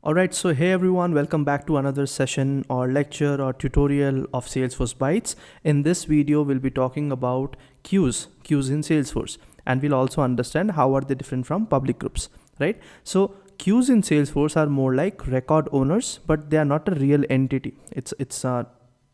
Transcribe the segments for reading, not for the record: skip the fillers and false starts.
Alright, so hey everyone, welcome back to another session or lecture or tutorial of Salesforce Bytes. In this video, we'll be talking about queues in Salesforce, and we'll also understand how are they different from public groups, right? So queues in Salesforce are more like record owners, but they are not a real entity. It's a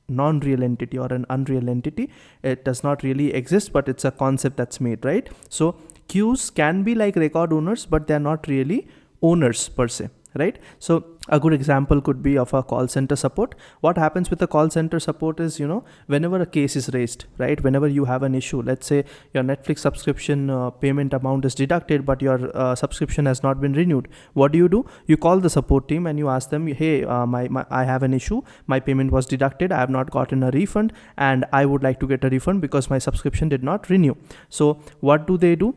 non-real entity or an unreal entity. It does not really exist, but it's a concept that's made, right? So queues can be like record owners, but they're not really owners per se, right? So a good example could be of a call center support. What happens with the call center support is, whenever a case is raised, right? Whenever you have an issue, let's say your Netflix subscription payment amount is deducted, but your subscription has not been renewed. What do? You call the support team and you ask them, hey, I have an issue. My payment was deducted. I have not gotten a refund and I would like to get a refund because my subscription did not renew. So what do?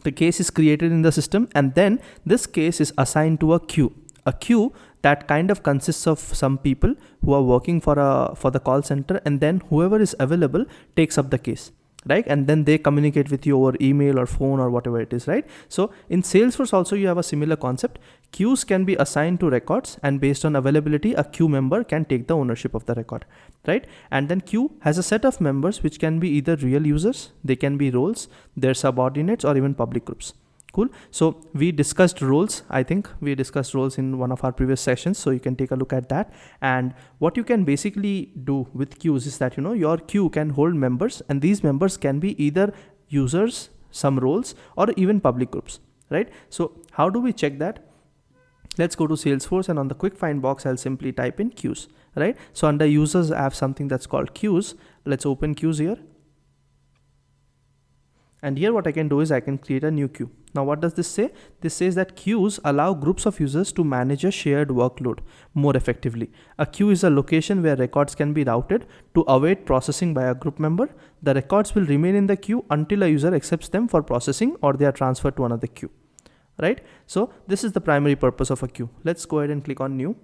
The case is created in the system, and then this case is assigned to a queue that kind of consists of some people who are working for the call center, and then whoever is available takes up the case, right? And then they communicate with you over email or phone or whatever it is, right? So in Salesforce also you have a similar concept. Queues can be assigned to records, and based on availability a queue member can take the ownership of the record, right? And then queue has a set of members which can be either real users, they can be roles, their subordinates, or even public groups. Cool. So we discussed roles. I think we discussed roles in one of our previous sessions, so you can take a look at that. And what you can basically do with queues is that your queue can hold members, and these members can be either users, some roles, or even public groups, right? So how do we check that? Let's go to Salesforce, and on the quick find box I'll simply type in queues, right? So under users I have something that's called queues. Let's open queues here. And here what I can do is I can create a new queue. Now what does this say? This says that queues allow groups of users to manage a shared workload more effectively. A queue is a location where records can be routed to await processing by a group member. The records will remain in the queue until a user accepts them for processing or they are transferred to another queue, right? So this is the primary purpose of a queue. Let's go ahead and click on new.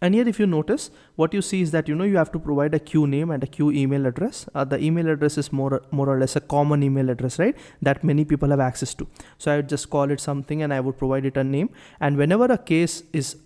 And here if you notice, what you see is that you have to provide a queue name and a queue email address. The email address is more or less a common email address, right, that many people have access to. So I would just call it something and I would provide it a name. And whenever a case is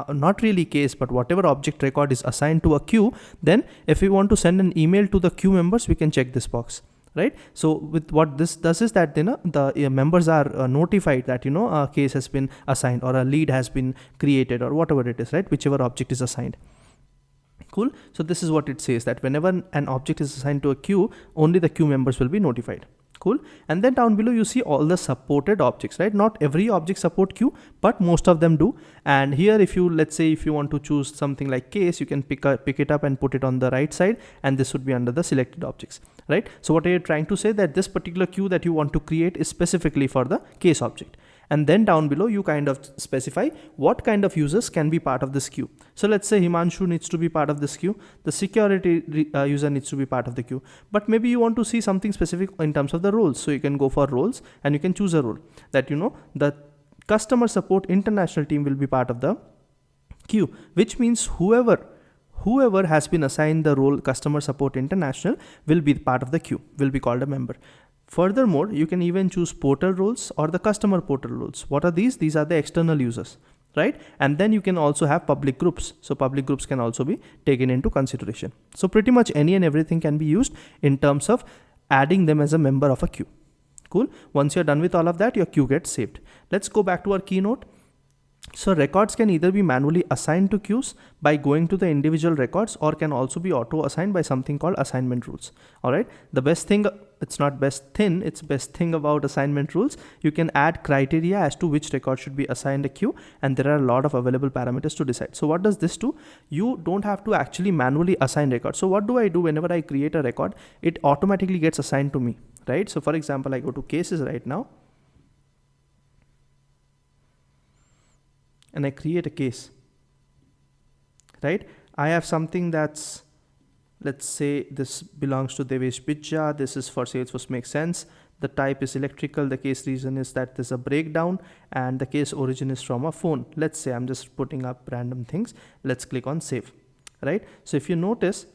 not really case, but whatever object record is assigned to a queue, then if we want to send an email to the queue members, we can check this box, right? So with what this does is that the members are notified that a case has been assigned or a lead has been created or whatever it is, right? Whichever object is assigned. Cool. So this is what it says, that whenever an object is assigned to a queue, only the queue members will be notified. Cool. And then down below you see all the supported objects, right? Not every object support queue, but most of them do. And here let's say if you want to choose something like case, you can pick it up and put it on the right side, and this would be under the selected objects, right? So what are you trying to say? That this particular queue that you want to create is specifically for the case object. And then down below you kind of specify what kind of users can be part of this queue. So let's say Himanshu needs to be part of this queue, the security user needs to be part of the queue, but maybe you want to see something specific in terms of the roles. So you can go for roles and you can choose a role that the customer support international team will be part of the queue, which means whoever has been assigned the role customer support international will be part of the queue, will be called a member. Furthermore, you can even choose portal roles or the customer portal roles. What are these? These are the external users, right? And then you can also have public groups. So public groups can also be taken into consideration. So pretty much any and everything can be used in terms of adding them as a member of a queue. Cool. Once you're done with all of that, your queue gets saved. Let's go back to our keynote. So records can either be manually assigned to queues by going to the individual records, or can also be auto assigned by something called assignment rules. All right. The best thing, it's not best thing about assignment rules. You can add criteria as to which record should be assigned a queue, and there are a lot of available parameters to decide. So what does this do? You don't have to actually manually assign records. So what do I do whenever I create a record? It automatically gets assigned to me, right? So for example, I go to cases right now, and I create a case, right? I have something that's, let's say this belongs to Devesh Pizza. This is for Salesforce Makes Sense. The type is electrical. The case reason is that there's a breakdown, and the case origin is from a phone. Let's say I'm just putting up random things. Let's click on save, right? So if you notice,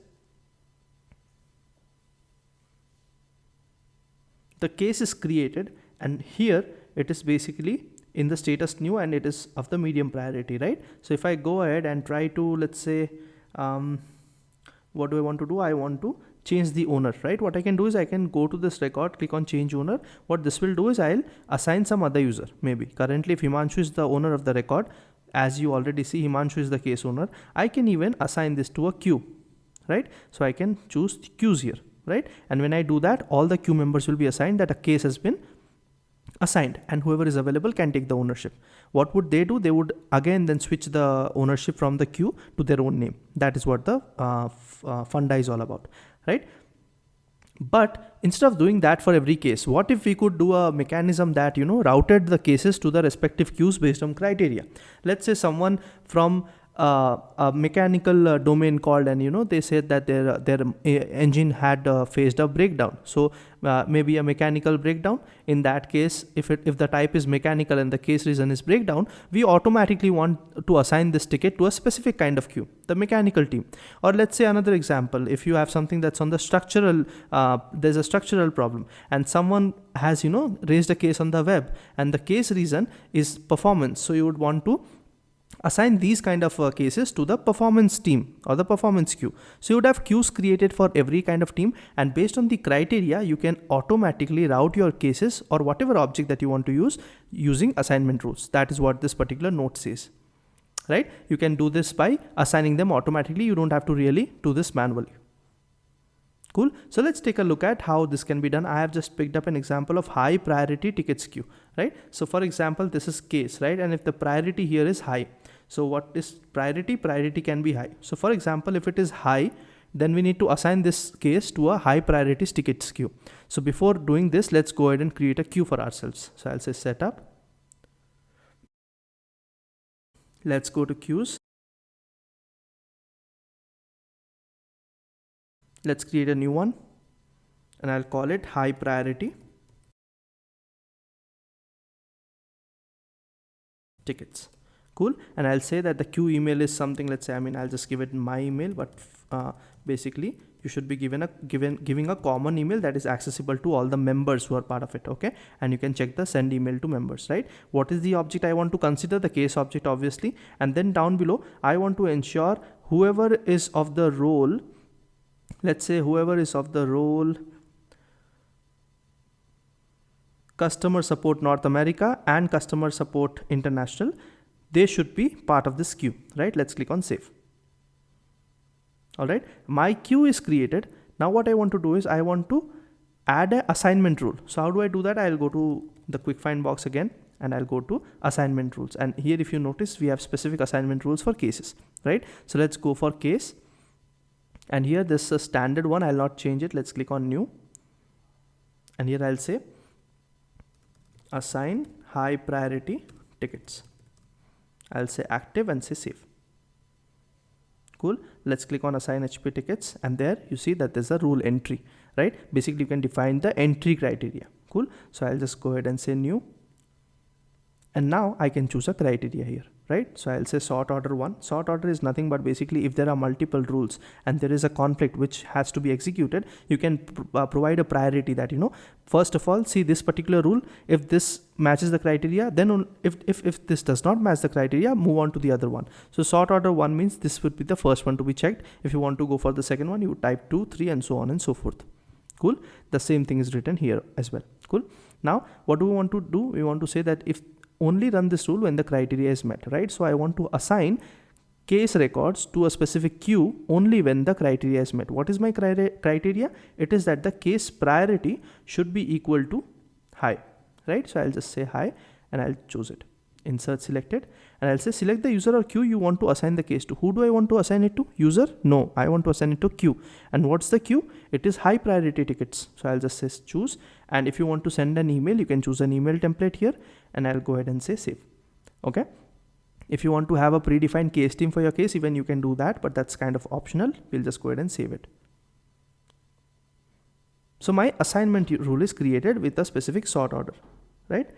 the case is created, and here it is basically in the status new and it is of the medium priority, right? So if I go ahead and try to, let's say, what do I want to do? I want to change the owner, right? What I can do is I can go to this record, click on change owner. What this will do is I'll assign some other user. Maybe currently if Himanshu is the owner of the record, as you already see, Himanshu is the case owner. I can even assign this to a queue, right? So I can choose queues here, right? And when I do that, all the queue members will be assigned that a case has been assigned, and whoever is available can take the ownership. What would they do? They would again then switch the ownership from the queue to their own name. That is what the funda is all about, right? But instead of doing that for every case, what if we could do a mechanism that, routed the cases to the respective queues based on criteria? Let's say someone from a mechanical domain called, and they said that their engine had faced a breakdown. So maybe a mechanical breakdown. In that case, if the type is mechanical and the case reason is breakdown, we automatically want to assign this ticket to a specific kind of queue, the mechanical team. Or let's say another example, if you have something that's on the structural, there's a structural problem and someone has raised a case on the web and the case reason is performance. So you would want to assign these kind of cases to the performance team or the performance queue. So you would have queues created for every kind of team, and based on the criteria you can automatically route your cases or whatever object that you want to use using assignment rules. That is what this particular note says, right? You can do this by assigning them automatically. You don't have to really do this manually. Cool. So let's take a look at how this can be done. I have just picked up an example of high priority tickets queue, right? So for example, this is case, right? And if the priority here is high, so what is priority? Priority can be high. So for example, if it is high, then we need to assign this case to a high priority tickets queue. So before doing this, let's go ahead and create a queue for ourselves. So I'll say setup. Let's go to queues. Let's create a new one and I'll call it high priority tickets. Cool. And I'll say that the queue email is something, let's say, I'll just give it my email, but basically you should be giving a common email that is accessible to all the members who are part of it. Okay. And you can check the send email to members, right? What is the object I want to consider? The case object, obviously. And then down below, I want to ensure whoever is of the role, let's say whoever is of the role customer support North America and customer support international, they should be part of this queue, right? Let's click on save. All right, my queue is created. Now what I want to do is I want to add an assignment rule. So how do I do that? I'll go to the quick find box again and I'll go to assignment rules. And here, if you notice, we have specific assignment rules for cases, right? So let's go for case. And here this is a standard one. I'll not change it. Let's click on new. And here I'll say assign high priority tickets. I'll say active and say save. Cool. Let's click on assign HP tickets. And there you see that there's a rule entry, right? Basically you can define the entry criteria. Cool. So I'll just go ahead and say new. And now I can choose a criteria here, right? So I'll say sort order 1. Sort order is nothing but basically if there are multiple rules and there is a conflict which has to be executed, you can provide a priority that, first of all, see this particular rule. If this matches the criteria, then if this does not match the criteria, move on to the other one. So sort order 1 means this would be the first one to be checked. If you want to go for the second one, you type 2, 3 and so on and so forth. Cool. The same thing is written here as well. Cool. Now, what do we want to do? We want to say that if only run this rule when the criteria is met, right? So I want to assign case records to a specific queue only when the criteria is met. What is my criteria? It is that the case priority should be equal to high, right? So I'll just say high and I'll choose it. Insert selected and I'll say select the user or queue you want to assign the case to. Who do I want to assign it to? User? No, I want to assign it to queue. And what's the queue? It is high priority tickets. So I'll just say choose. And if you want to send an email, you can choose an email template here and I'll go ahead and say save. Okay. If you want to have a predefined case team for your case, even you can do that, but that's kind of optional. We'll just go ahead and save it. So my assignment rule is created with a specific sort order, right?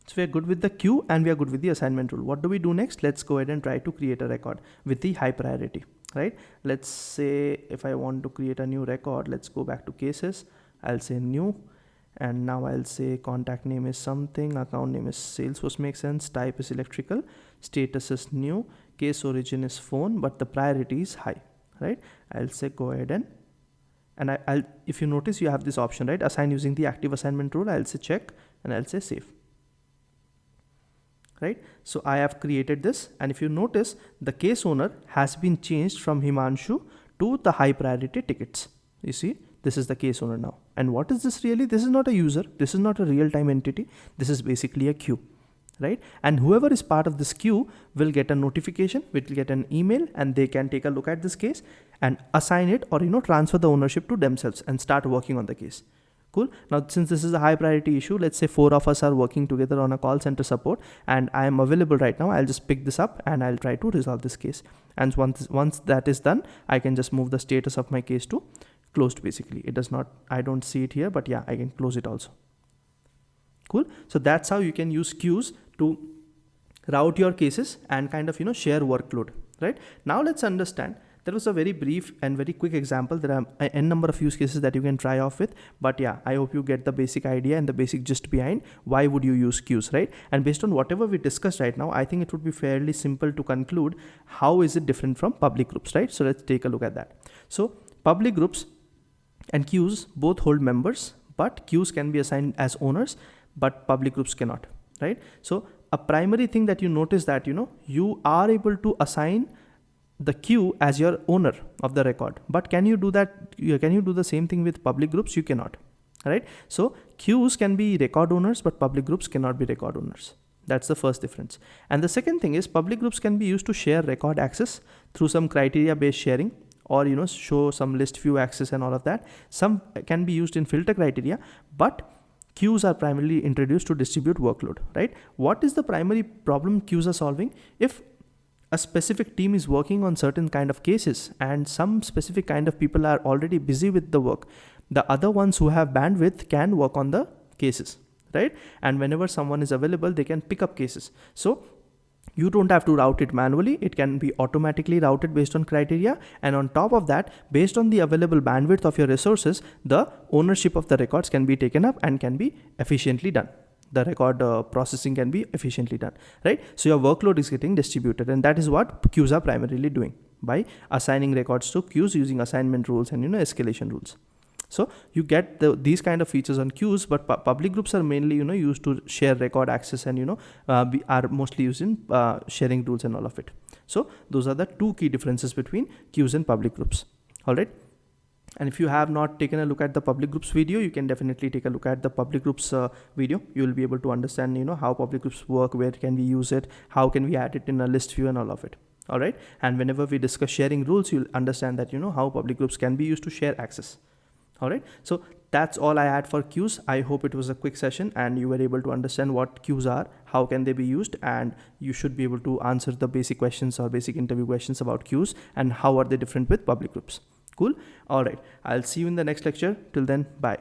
So we are good with the queue and we are good with the assignment rule. What do we do next? Let's go ahead and try to create a record with the high priority, right? Let's say if I want to create a new record, let's go back to cases. I'll say new and now I'll say contact name is something, account name is Salesforce Makes Sense, type is electrical, status is new, case origin is phone, but the priority is high, right? I'll say go ahead and I'll if you notice, you have this option, right? Assign using the active assignment rule. I'll say check and I'll say save, right? So I have created this, and if you notice, the case owner has been changed from Himanshu to the high priority tickets. You see, this is the case owner now. And what is this really? This is not a user. This is not a real-time entity. This is basically a queue, right? And whoever is part of this queue will get a notification, will get an email, and they can take a look at this case and assign it, or transfer the ownership to themselves and start working on the case. Cool. Now, since this is a high priority issue, let's say 4 of us are working together on a call center support, and I am available right now. I'll just pick this up and I'll try to resolve this case. And once that is done, I can just move the status of my case to closed. Basically, it does not, I don't see it here, but yeah, I can close it also. Cool. So that's how you can use queues to route your cases and kind of share workload, right? Now let's understand. That was a very brief and very quick example. There are n number of use cases that you can try off with, but yeah, I hope you get the basic idea and the basic gist behind why would you use queues, right? And based on whatever we discussed right now, I think it would be fairly simple to conclude how is it different from public groups, right? So let's take a look at that. So public groups and queues both hold members, but queues can be assigned as owners, but public groups cannot, right? So a primary thing that you notice that you are able to assign the queue as your owner of the record, but can you do that? Can you do the same thing with public groups? You cannot, right? So queues can be record owners, but public groups cannot be record owners. That's the first difference. And the second thing is public groups can be used to share record access through some criteria based sharing, or show some list view access and all of that. Some can be used in filter criteria, but queues are primarily introduced to distribute workload, right? What is the primary problem queues are solving? If a specific team is working on certain kind of cases and some specific kind of people are already busy with the work, the other ones who have bandwidth can work on the cases, right? And whenever someone is available, they can pick up cases. So you don't have to route it manually. It can be automatically routed based on criteria. And on top of that, based on the available bandwidth of your resources, the ownership of the records can be taken up and can be efficiently done. The record processing can be efficiently done, right? So your workload is getting distributed, and that is what queues are primarily doing by assigning records to queues using assignment rules and escalation rules. So you get these kind of features on queues, but public groups are mainly used to share record access and are mostly used in sharing rules and all of it. So those are the two key differences between queues and public groups. All right. And if you have not taken a look at the public groups video, you can definitely take a look at the public groups video. You will be able to understand how public groups work, where can we use it, how can we add it in a list view and all of it. All right. And whenever we discuss sharing rules, you'll understand that how public groups can be used to share access. All right. So that's all I had for queues. I hope it was a quick session and you were able to understand what queues are, how can they be used, and you should be able to answer the basic questions or basic interview questions about queues and how are they different with public groups. Cool. All right. I'll see you in the next lecture. Till then, bye.